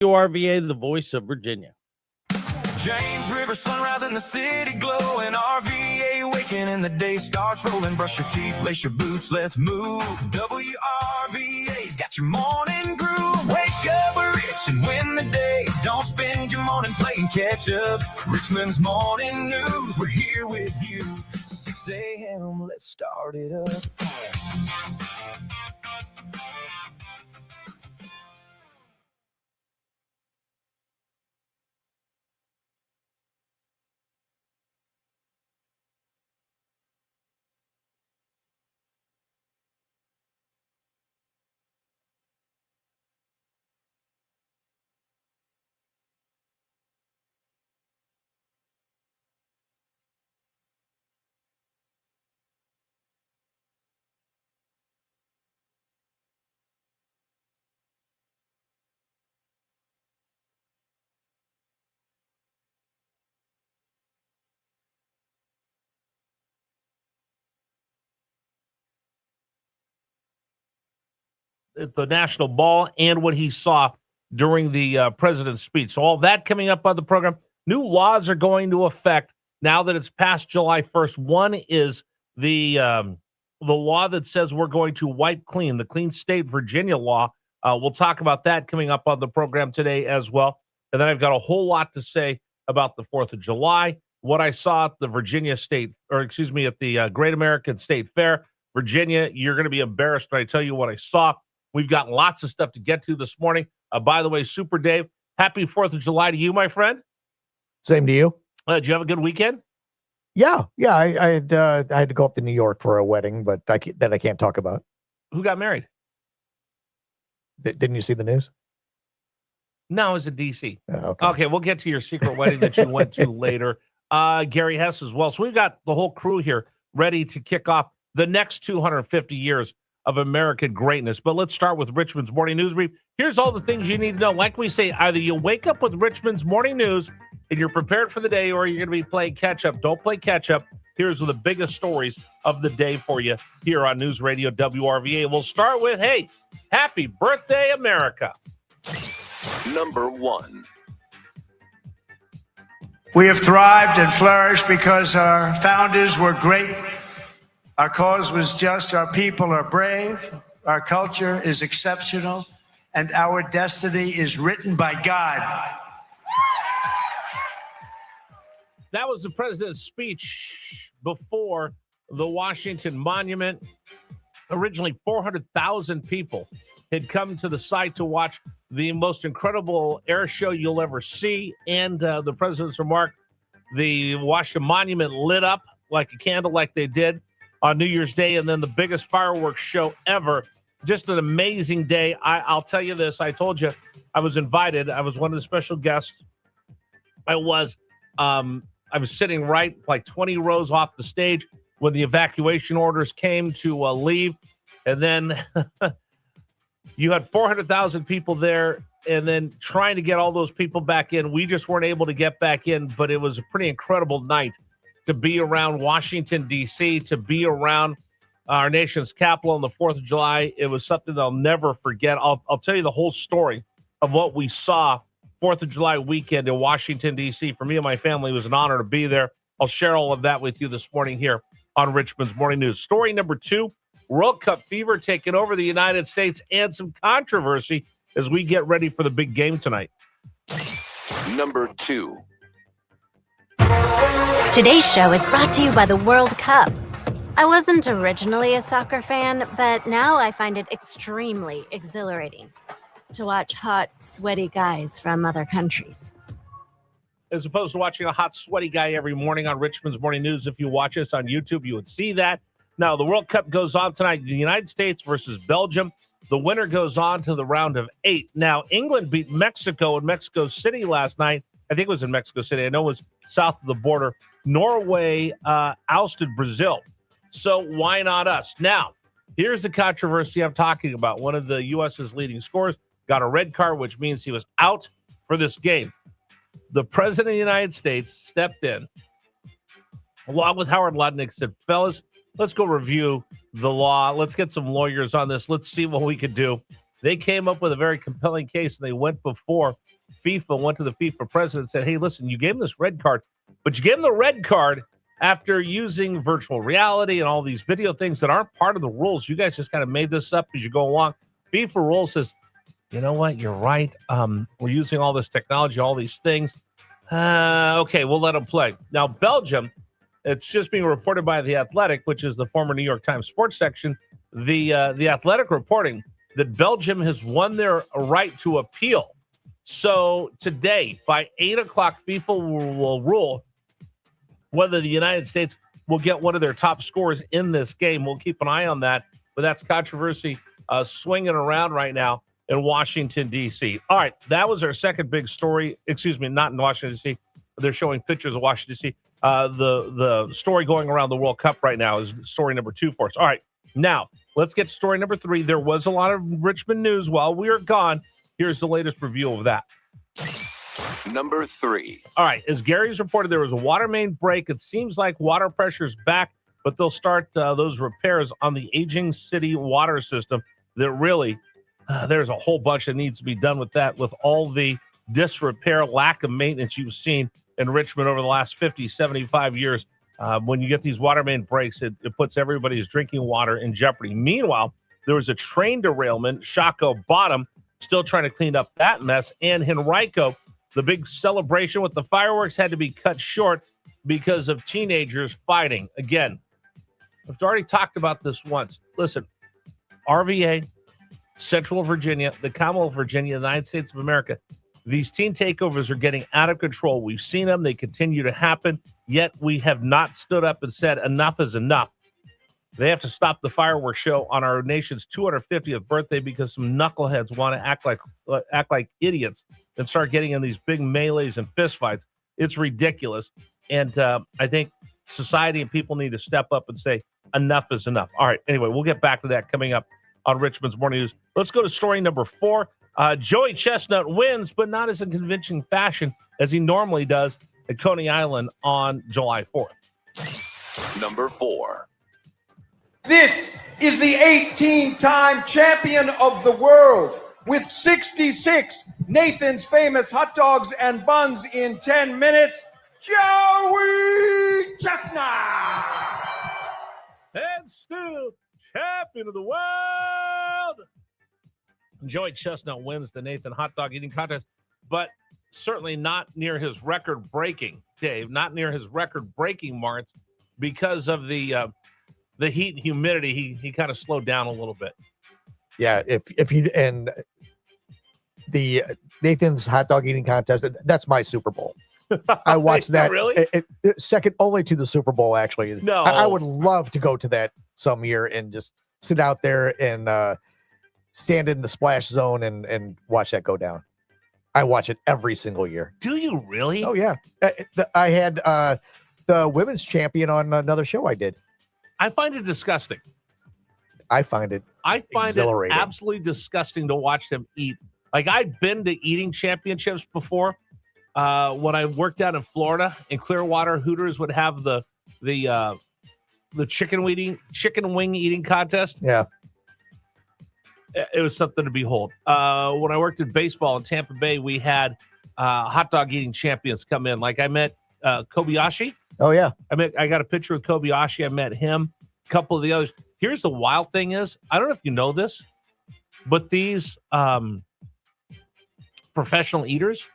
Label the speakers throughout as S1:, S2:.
S1: WRVA, the voice of Virginia.
S2: James River, sunrise in the city glowing. RVA waking and the day starts rolling. Brush your teeth, lace your boots, let's move. WRVA's got your morning groove. Wake up rich and win the day. Don't spend your morning playing catch up. Richmond's morning news, we're here with you. 6 a.m., let's start it up.
S1: At the National Ball and what he saw during the president's speech. So all that coming up on the program. New laws are going to affect now that it's past July 1st. One is the law that says we're going to wipe clean, the Clean State Virginia law. We'll talk about that coming up on the program today as well. And then I've got a whole lot to say about the 4th of July, what I saw at the Virginia State, or excuse me, at the Great American State Fair. Virginia, you're going to be embarrassed when I tell you what I saw. We've got lots of stuff to get to this morning. By the way, Super Dave, happy 4th of July to you, my friend.
S3: Same to you.
S1: Did you have a good weekend?
S3: Yeah. I had to go up to New York for a wedding, but I can't talk about.
S1: Who got married?
S3: Didn't you see the news?
S1: No, it was in D.C.
S3: Okay.
S1: Okay, we'll get to your secret wedding that you went to later. Gary Hess as well. So we've got the whole crew here ready to kick off the next 250 years of American greatness. But let's start with Richmond's Morning News Brief. Here's all the things you need to know. Like we say, either you wake up with Richmond's Morning News and you're prepared for the day, or you're going to be playing catch-up. Don't play catch-up. Here's the biggest stories of the day for you here on News Radio WRVA. We'll start with, hey, happy birthday, America.
S2: Number 1.
S4: We have thrived and flourished because our founders were great. Our cause was just, our people are brave, our culture is exceptional, and our destiny is written by God.
S1: That was the president's speech before the Washington Monument. Originally, 400,000 people had come to the site to watch the most incredible air show you'll ever see. And the president's remark, the Washington Monument lit up like a candle like they did on New Year's Day, and then the biggest fireworks show ever. Just an amazing day. I'll tell you this. I told you I was invited. I was one of the special guests. I was sitting right like 20 rows off the stage when the evacuation orders came to leave. And then you had 400,000 people there, and then trying to get all those people back in. We just weren't able to get back in, but it was a pretty incredible night to be around Washington, D.C., to be around our nation's capital on the 4th of July. It was something that I'll never forget. I'll tell you the whole story of what we saw 4th of July weekend in Washington, D.C. For me and my family, it was an honor to be there. I'll share all of that with you this morning here on Richmond's Morning News. Story number 2, World Cup fever taking over the United States and some controversy as we get ready for the big game tonight.
S2: Number 2.
S5: Today's show is brought to you by the World Cup. I wasn't originally a soccer fan, but now I find it extremely exhilarating to watch hot, sweaty guys from other countries.
S1: As opposed to watching a hot, sweaty guy every morning on Richmond's Morning News. If you watch us on YouTube, you would see that. Now, the World Cup goes on tonight. The United States versus Belgium. The winner goes on to the round of 8. Now, England beat Mexico in Mexico City last night. I think it was in Mexico City. I know it was south of the border. Norway ousted Brazil. So why not us? Now, here's the controversy I'm talking about. One of the U.S.'s leading scorers got a red card, which means he was out for this game. The president of the United States stepped in, along with Howard Lutnick, said, fellas, let's go review the law. Let's get some lawyers on this. Let's see what we could do. They came up with a very compelling case, and they went before FIFA went to the FIFA president and said, hey, listen, you gave him this red card, but you gave him the red card after using virtual reality and all these video things that aren't part of the rules. You guys just kind of made this up as you go along. FIFA rules says, you know what? You're right. We're using all this technology, all these things. Okay, we'll let them play. Now, Belgium, it's just being reported by The Athletic, which is the former New York Times sports section. The Athletic reporting that Belgium has won their right to appeal. So today, by 8 o'clock, FIFA will rule whether the United States will get one of their top scorers in this game. We'll keep an eye on that, but that's controversy swinging around right now in Washington, D.C. All right, that was our second big story. Excuse me, not in Washington, D.C. They're showing pictures of Washington, D.C. The story going around the World Cup right now is story number 2 for us. All right, now let's get to story number 3. There was a lot of Richmond news while we were gone. Here's the latest review of that.
S6: Number 3.
S1: All right, as Gary's reported, there was a water main break. It seems like water pressure's back, but they'll start those repairs on the aging city water system that really, there's a whole bunch that needs to be done with that, with all the disrepair, lack of maintenance you've seen in Richmond over the last 50, 75 years. When you get these water main breaks, it puts everybody's drinking water in jeopardy. Meanwhile, there was a train derailment, Shako Bottom, still trying to clean up that mess. And Henrico, the big celebration with the fireworks had to be cut short because of teenagers fighting. Again, I've already talked about this once. Listen, RVA, Central Virginia, the Commonwealth of Virginia, the United States of America, these teen takeovers are getting out of control. We've seen them. They continue to happen, yet we have not stood up and said enough is enough. They have to stop the fireworks show on our nation's 250th birthday because some knuckleheads want to act like idiots and start getting in these big melees and fistfights. It's ridiculous. And I think society and people need to step up and say enough is enough. All right. Anyway, we'll get back to that coming up on Richmond's Morning News. Let's go to story number 4. Joey Chestnut wins, but not as in convincing fashion as he normally does at Coney Island on July 4th.
S6: Number 4.
S7: This is the 18-time champion of the world with 66 Nathan's Famous hot dogs and buns in 10 minutes, Joey Chestnut!
S1: And still champion of the world. Joey Chestnut wins the Nathan hot dog eating contest, but certainly not near his record-breaking, Dave, not near his record-breaking marks because of the heat and humidity. He kind of slowed down a little bit.
S3: Yeah, if you and the Nathan's hot dog eating contest, that's my Super Bowl. I watched that.
S1: Really?
S3: Second only to the Super Bowl, actually.
S1: No,
S3: I would love to go to that some year and just sit out there and stand in the splash zone and watch that go down. I watch it every single year.
S1: Do you really?
S3: Oh yeah, I had the women's champion on another show I did.
S1: I find it disgusting.
S3: I find it
S1: absolutely disgusting to watch them eat. Like, I've been to eating championships before. When I worked out in Florida, in Clearwater, Hooters would have the chicken wing eating contest.
S3: Yeah,
S1: it was something to behold. When I worked in baseball in Tampa Bay, we had hot dog eating champions come in. Like, I met Kobayashi.
S3: Oh yeah,
S1: I got a picture of Kobayashi. I met him. A couple of the others. Here's the wild thing is, I don't know if you know this, but these professional eaters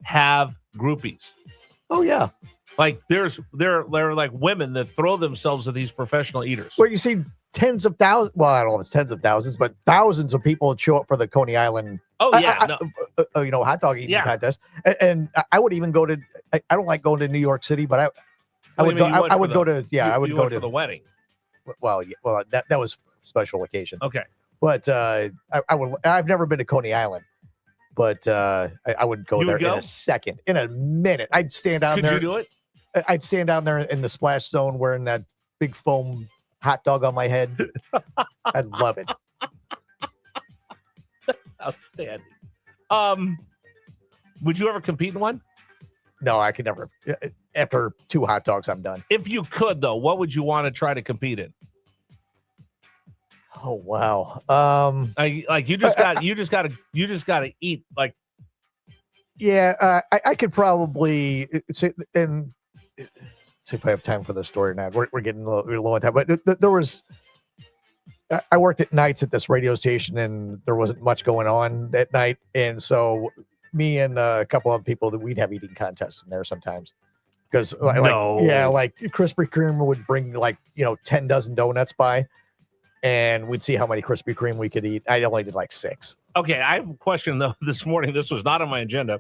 S1: have groupies.
S3: Oh yeah.
S1: Like there are like women that throw themselves at these professional eaters.
S3: Well, you see tens of thousands. Well, I don't know if it's tens of thousands, but thousands of people show up for the Coney Island.
S1: Oh yeah,
S3: hot dog eating contest. And I would even go to. I don't like going to New York City, but I would go. I would go to. Yeah, I would go to
S1: the wedding.
S3: Well, yeah, well, that was a special occasion.
S1: Okay,
S3: but I would. I've never been to Coney Island, but I would go there in a second, in a minute. I'd stand down there.
S1: Could you do it?
S3: I'd stand down there in the splash zone wearing that big foam hot dog on my head. I'd love it.
S1: Outstanding. Would you ever compete in one?
S3: No, I could never. After 2 hot dogs, I'm done.
S1: If you could, though, what would you want to try to compete in?
S3: Oh wow.
S1: You just got to eat like
S3: Yeah, I could probably say, and see if I have time for the story now. We're getting we're low on time, but there was. I worked at nights at this radio station, and there wasn't much going on at night, and so me and a couple of people that we'd have eating contests in there sometimes. Because like Krispy Kreme would bring 10 dozen donuts by, and we'd see how many Krispy Kreme we could eat. I only did like 6.
S1: Okay, I have a question though this morning. This was not on my agenda.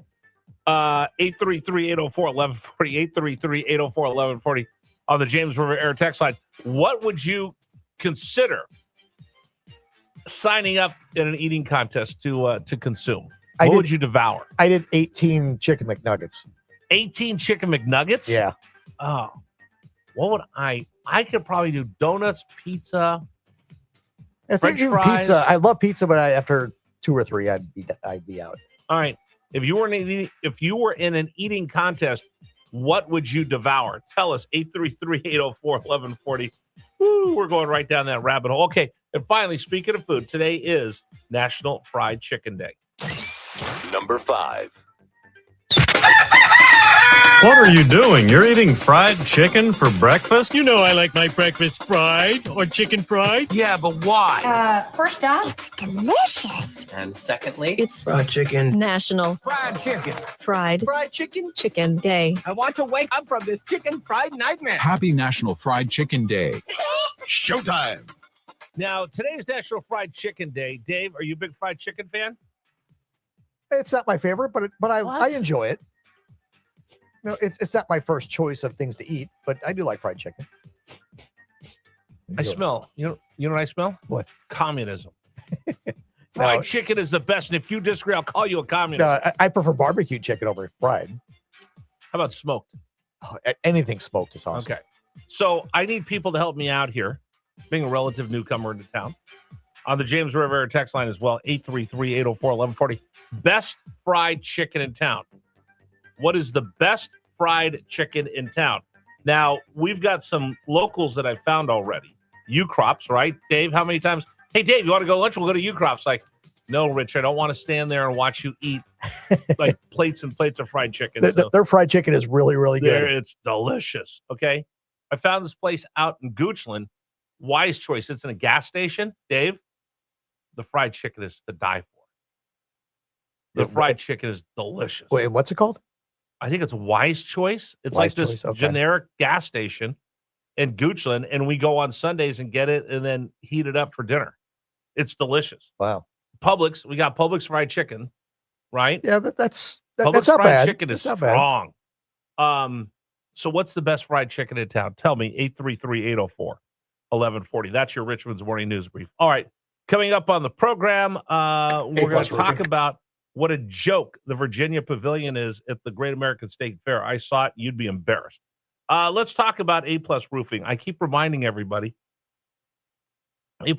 S1: 833-804-1140, 833-804-1140 on the James River Air text line. What would you consider signing up in an eating contest to consume? What would you devour?
S3: I did 18 chicken McNuggets.
S1: 18 chicken McNuggets?
S3: Yeah.
S1: Oh, what would I could probably do donuts, pizza, French fries.
S3: Pizza. I love pizza, but after 2 or 3, I'd be out.
S1: All right. If you were in an eating contest, what would you devour? Tell us. 833-804-1140. Woo, we're going right down that rabbit hole. Okay. And finally, speaking of food, today is National Fried Chicken Day.
S6: Number 5.
S8: What are you doing? You're eating fried chicken for breakfast?
S9: You know I like my breakfast fried or chicken fried.
S1: Yeah, but why?
S10: First off,
S5: It's delicious.
S9: And secondly,
S10: it's
S8: Fried chicken.
S10: National
S9: fried chicken.
S10: Fried Chicken Day.
S9: I want to wake up from this chicken fried nightmare.
S11: Happy National Fried Chicken Day.
S6: Showtime.
S1: Now, today is National Fried Chicken Day. Dave, are you a big fried chicken fan?
S3: It's not my favorite, but I enjoy it. No, it's not my first choice of things to eat, but I do like fried chicken.
S1: I smell. You know what I smell?
S3: What?
S1: Communism. Fried chicken is the best, and if you disagree, I'll call you a communist.
S3: I prefer barbecue chicken over fried.
S1: How about smoked?
S3: Oh, anything smoked is awesome.
S1: Okay. So I need people to help me out here, being a relative newcomer into town. On the James River text line as well, 833-804-1140. Best fried chicken in town. What is the best fried chicken in town? Now, we've got some locals that I found already. U-Crops, right? Dave, how many times? Hey, Dave, you want to go to lunch? We'll go to U-Crops. Like, no, Rich, I don't want to stand there and watch you eat like plates and plates of fried chicken.
S3: Their fried chicken is really, really good.
S1: It's delicious. Okay. I found this place out in Goochland, Wise Choice. It's in a gas station. Dave, the fried chicken is to die for. The fried chicken is delicious.
S3: Wait, what's it called?
S1: I think it's Wise Choice. It's
S3: Wise
S1: like this
S3: Choice, okay.
S1: generic gas station in Goochland, and we go on Sundays and get it and then heat it up for dinner. It's delicious.
S3: Wow.
S1: Publix, we got Publix fried chicken, right?
S3: Yeah, that's
S1: Publix
S3: not
S1: fried
S3: bad.
S1: chicken is
S3: That's not bad.
S1: strong. So what's the best fried chicken in town? Tell me, 833-804-1140. That's your Richmond's Morning News Brief. All right. Coming up on the program, we're going to talk about what a joke the Virginia Pavilion is at the Great American State Fair. I saw it. You'd be embarrassed. Let's talk about A+ Roofing. I keep reminding everybody, A+